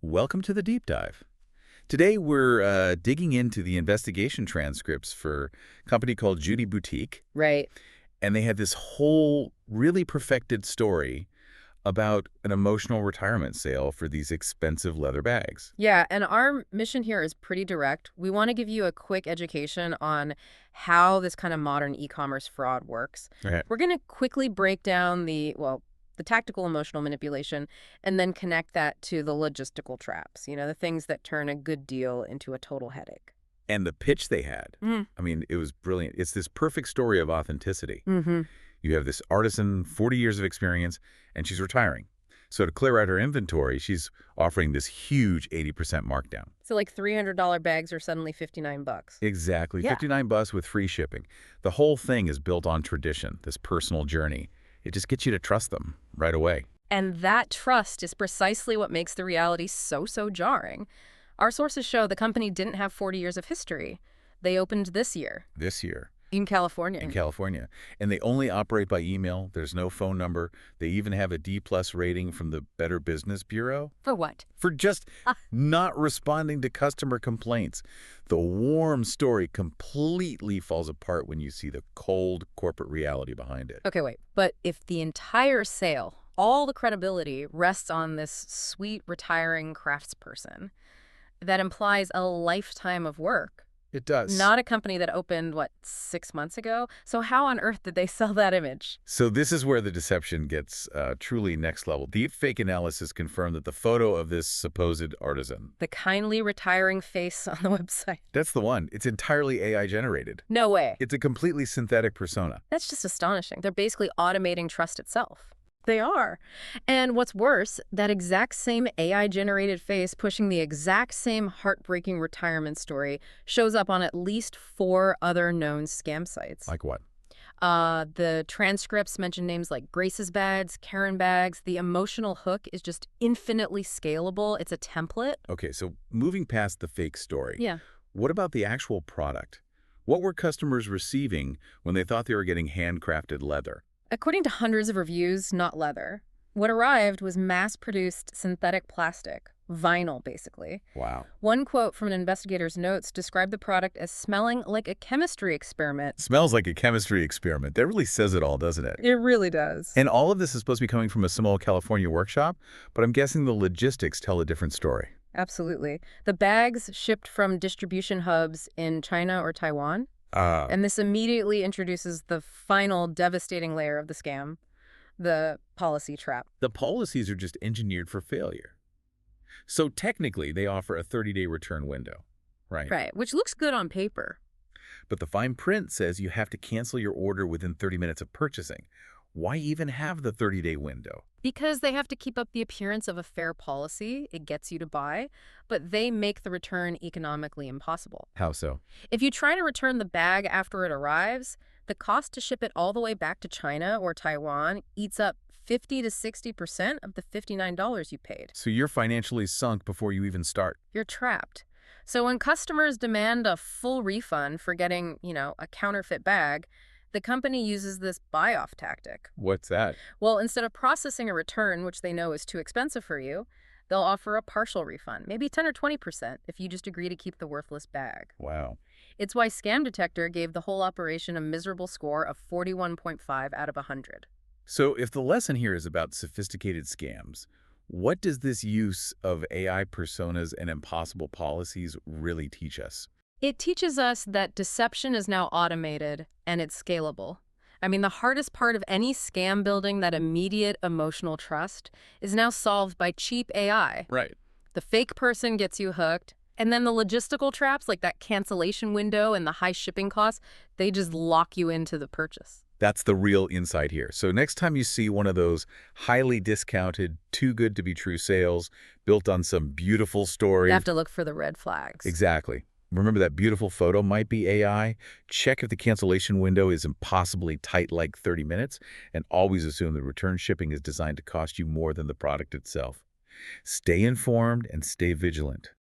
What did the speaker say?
Welcome to the deep dive. Today we're digging into the investigation transcripts for a company called Junie Boutique, Right. and they had this whole really perfected story about an emotional retirement sale for these expensive leather bags. Yeah, and our mission here is pretty direct. We want to give you a quick education on how this kind of modern e-commerce fraud works. Right. We're going to quickly break down the tactical emotional manipulation and then connect that to the logistical traps, the things that turn a good deal into a total headache. And the pitch they had, I mean, it was brilliant. It's this perfect story of authenticity. Mm-hmm. You have this artisan, 40 years of experience, and she's retiring. So to clear out her inventory, she's offering this huge 80% markdown. So like $300 bags are suddenly 59 bucks. Exactly. Yeah. 59 bucks with free shipping. The whole thing is built on tradition, this personal journey. It just gets you to trust them right away. And that trust is precisely what makes the reality so jarring. Our sources show the company didn't have 40 years of history. They opened this year. This year. In California. In California. And they only operate by email. There's no phone number. They even have a D+ rating from the Better Business Bureau. For what? For just not responding to customer complaints. The warm story completely falls apart when you see the cold corporate reality behind it. Okay, wait. But if the entire sale, all the credibility rests on this sweet, retiring craftsperson, that implies a lifetime of work. It does. Not a company that opened, 6 months ago? So how on earth did they sell that image? So this is where the deception gets truly next level. Deepfake analysis confirmed that the photo of this supposed artisan, The kindly retiring face on the website. that's the one. It's entirely AI generated. No way. It's a completely synthetic persona. That's just astonishing. They're basically automating trust itself. They are. And what's worse, that exact same AI-generated face pushing the exact same heartbreaking retirement story shows up on at least 4 other known scam sites. Like what? The transcripts mention names like Grace's Bags, Karen Bags. The emotional hook is just infinitely scalable. It's a template. Okay, so moving past the fake story, Yeah. what about the actual product? What were customers receiving when they thought they were getting handcrafted leather? According to hundreds of reviews, not leather. What arrived was mass-produced synthetic plastic, vinyl, basically. Wow. One quote from an investigator's notes described the product as smelling like a chemistry experiment. Smells like a chemistry experiment. That really says it all, doesn't it? It really does. And all of this is supposed to be coming from a small California workshop, but I'm guessing the logistics tell a different story. Absolutely. The bags shipped from distribution hubs in China or Taiwan. Uh, And this immediately introduces the final devastating layer of the scam, the policy trap. the policies are just engineered for failure. So technically, they offer a 30-day return window, right? Right, which looks good on paper. But the fine print says you have to cancel your order within 30 minutes of purchasing. Why even have the 30-day window? Because they have to keep up the appearance of a fair policy, it gets you to buy, but they make the return economically impossible. How so? If you try to return the bag after it arrives, the cost to ship it all the way back to China or Taiwan eats up 50 to 60% of the $59 you paid. So you're financially sunk before you even start. You're trapped. So when customers demand a full refund for getting, a counterfeit bag, the company uses this buy-off tactic. What's that? Well, instead of processing a return, which they know is too expensive for you, they'll offer a partial refund, maybe 10 or 20% if you just agree to keep the worthless bag. Wow. It's why Scam Detector gave the whole operation a miserable score of 41.5 out of 100. So if the lesson here is about sophisticated scams, what does this use of AI personas and impossible policies really teach us? It teaches us that deception is now automated and it's scalable. I mean, the hardest part of any scam building that immediate emotional trust is now solved by cheap AI. Right. The fake person gets you hooked, and then the logistical traps, like that cancellation window and the high shipping costs, they just lock you into the purchase. That's the real insight here. So next time you see one of those highly discounted, too good to be true sales built on some beautiful story. You have to look for the red flags. Exactly. Remember that beautiful photo might be AI? Check if the cancellation window is impossibly tight, like 30 minutes, and always assume the return shipping is designed to cost you more than the product itself. Stay informed and stay vigilant.